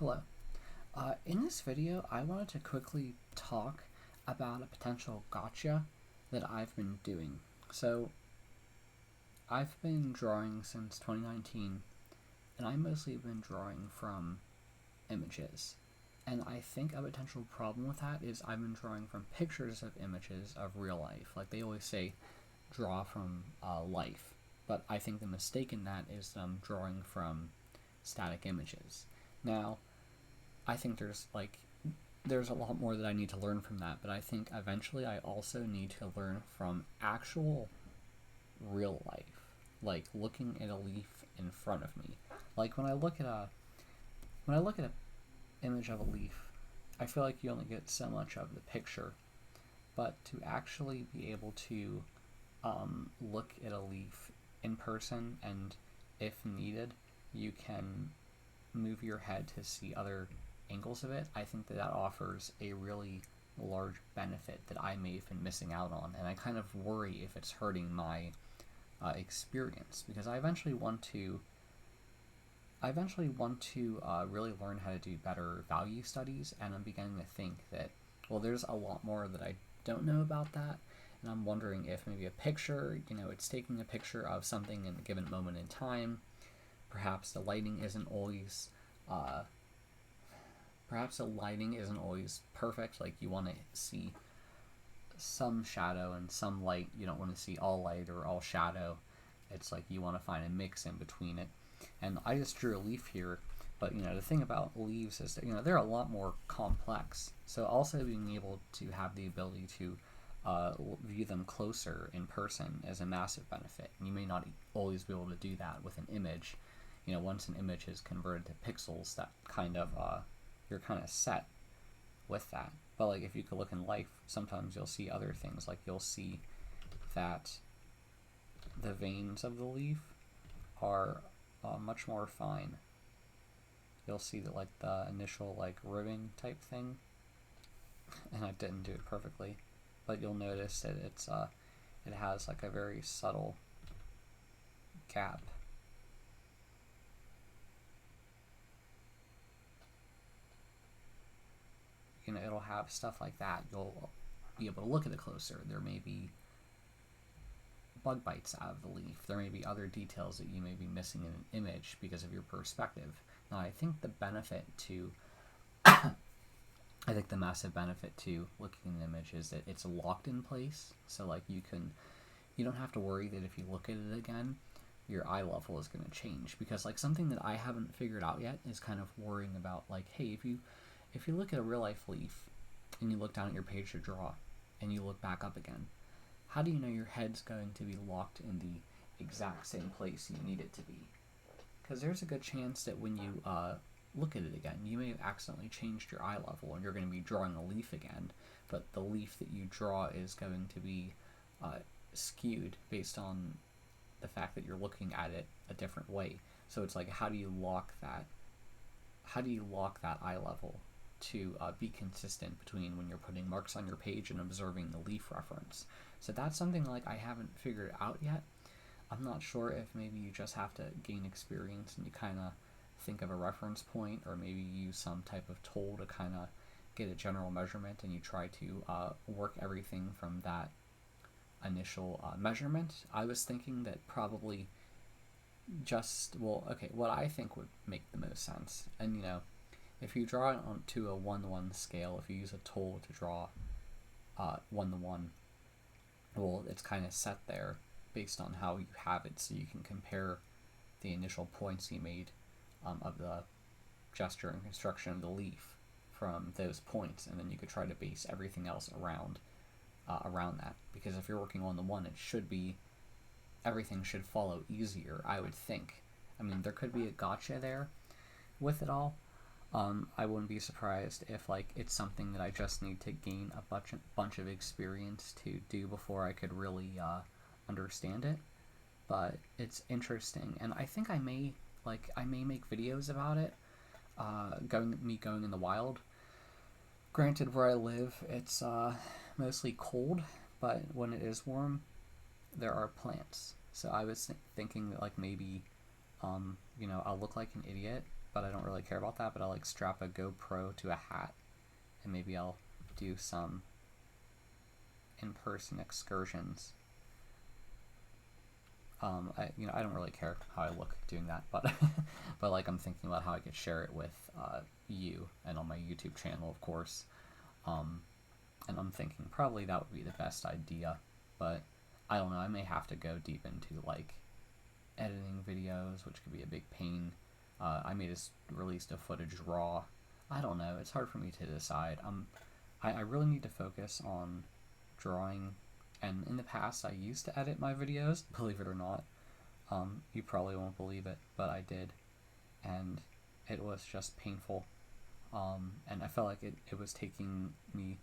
Hello. In this video, I wanted to quickly talk about a potential gotcha that I've been doing. So, I've been drawing since 2019, and I mostly been drawing from images. And I think a potential problem with that is I've been drawing from pictures of images of real life. Like they always say, draw from life. But I think the mistake in that is drawing from static images. Now, I think there's a lot more that I need to learn from that, but I think eventually I also need to learn from actual real life, like looking at a leaf in front of me. Like when I look at an image of a leaf, I feel like you only get so much of the picture, but to actually be able to look at a leaf in person, and if needed, you can move your head to see other angles of it. I think that offers a really large benefit that I may have been missing out on, and I kind of worry if it's hurting my experience, because I eventually want to really learn how to do better value studies, and I'm beginning to think that, well, there's a lot more that I don't know about that, and I'm wondering if maybe a picture, it's taking a picture of something in a given moment in time. Perhaps the lighting isn't always uh, perfect. Like you want to see some shadow and some light. You don't want to see all light or all shadow. It's like you want to find a mix in between it. And I just drew a leaf here, but the thing about leaves is that they're a lot more complex. So also being able to have the ability to view them closer in person is a massive benefit. And you may not always be able to do that with an image. Once an image is converted to pixels, that kind of you're kind of set with that. But like if you could look in life, sometimes you'll see other things. Like you'll see that the veins of the leaf are much more fine. You'll see that like the initial like ribbing type thing, and I didn't do it perfectly, but you'll notice that it has like a very subtle gap. It'll have stuff like that. You'll be able to look at it closer. There may be bug bites out of the leaf. There may be other details that you may be missing in an image because of your perspective. Now, I think the massive benefit to looking at an image is that it's locked in place. So like you don't have to worry that if you look at it again, your eye level is going to change. Because like something that I haven't figured out yet is kind of worrying about like, hey, if you look at a real life leaf and you look down at your page to draw and you look back up again, how do you know your head's going to be locked in the exact same place you need it to be? Because there's a good chance that when you look at it again, you may have accidentally changed your eye level and you're going to be drawing a leaf again, but the leaf that you draw is going to be skewed based on the fact that you're looking at it a different way. So it's like, how do you lock that eye level to be consistent between when you're putting marks on your page and observing the leaf reference? So that's something like I haven't figured out yet. I'm not sure if maybe you just have to gain experience and you kind of think of a reference point, or maybe use some type of tool to kind of get a general measurement and you try to work everything from that initial measurement. I was thinking that probably what I think would make the most sense, and if you draw it onto a 1:1 scale, if you use a tool to draw 1:1, well, it's kind of set there based on how you have it, so you can compare the initial points you made of the gesture and construction of the leaf from those points, and then you could try to base everything else around that. Because if you're working 1:1, everything should follow easier, I would think. I mean, there could be a gotcha there with it all. I wouldn't be surprised if like it's something that I just need to gain a bunch of experience to do before I could really understand it. But it's interesting, and I think I may make videos about it. Going in the wild. Granted, where I live, it's mostly cold, but when it is warm, there are plants. So I was thinking that like maybe I'll look like an idiot but I don't really care about that. But I'll like strap a GoPro to a hat, and maybe I'll do some in-person excursions. I don't really care how I look doing that, but but like I'm thinking about how I could share it with you and on my YouTube channel, of course. And I'm thinking probably that would be the best idea, but I don't know. I may have to go deep into like editing videos, which could be a big pain. I may just release the footage raw. I don't know. It's hard for me to decide. I really need to focus on drawing. And in the past, I used to edit my videos, believe it or not. You probably won't believe it, but I did. And it was just painful. And I felt like it was taking me,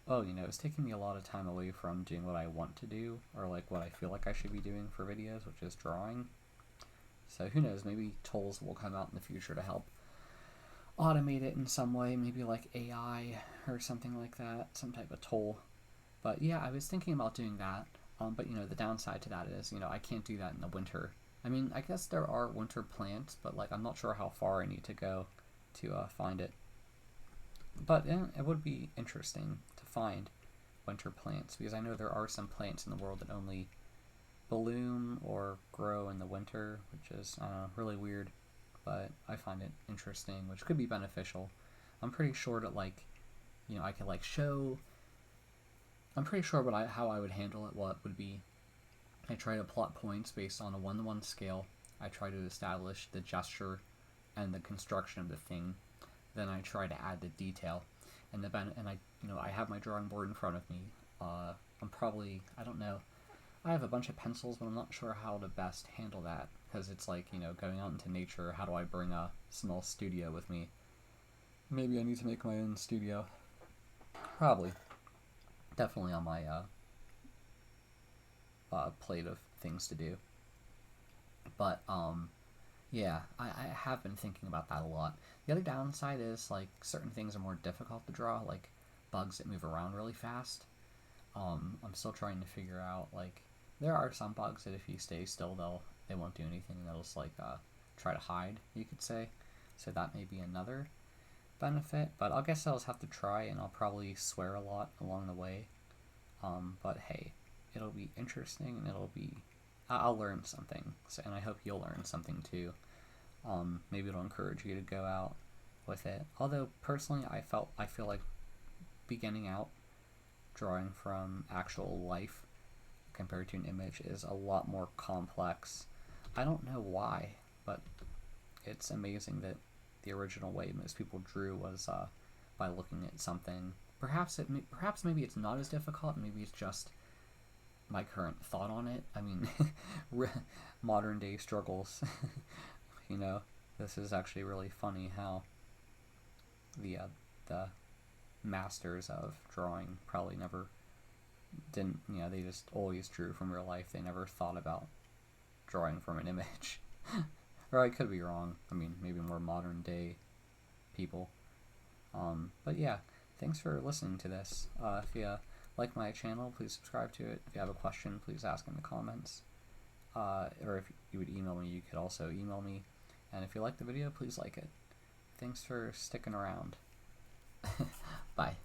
it was taking me a lot of time away from doing what I want to do, or like what I feel like I should be doing for videos, which is drawing. So who knows, maybe tools will come out in the future to help automate it in some way, maybe like AI or something like that, some type of tool. But yeah, I was thinking about doing that, but the downside to that is, I can't do that in the winter. I mean, I guess there are winter plants, but like I'm not sure how far I need to go to find it. But it would be interesting to find winter plants, because I know there are some plants in the world that only bloom or grow in the winter, which is really weird, but I find it interesting, which could be beneficial. I'm pretty sure that I could like show. I'm pretty sure how I would handle it. What would be, I try to plot points based on a 1-to-1 scale. I try to establish the gesture and the construction of the thing. Then I try to add the detail, and I have my drawing board in front of me. I don't know. I have a bunch of pencils, but I'm not sure how to best handle that, because it's like, going out into nature. How do I bring a small studio with me? Maybe I need to make my own studio. Probably. Definitely on my plate of things to do. But yeah, I have been thinking about that a lot. The other downside is like certain things are more difficult to draw, like bugs that move around really fast. I'm still trying to figure out, like, there are some bugs that if you stay still, they won't do anything. They'll just like try to hide, you could say. So that may be another benefit, but I guess I'll just have to try, and I'll probably swear a lot along the way. But hey, it'll be interesting, and I'll learn something, and I hope you'll learn something too. Maybe it'll encourage you to go out with it. Although personally, I feel like beginning out drawing from actual life compared to an image is a lot more complex. I don't know why, but it's amazing that the original way most people drew was by looking at something. Perhaps maybe it's not as difficult. Maybe it's just my current thought on it. I mean, modern day struggles. This is actually really funny how the masters of drawing probably never didn't. They just always drew from real life. They never thought about drawing from an image. Or I could be wrong. I mean, maybe more modern day people. But yeah, thanks for listening to this. If you like my channel, please subscribe to it. If you have a question, please ask in the comments. Or if you would email me, you could also email me. And if you like the video, please like it. Thanks for sticking around. Bye.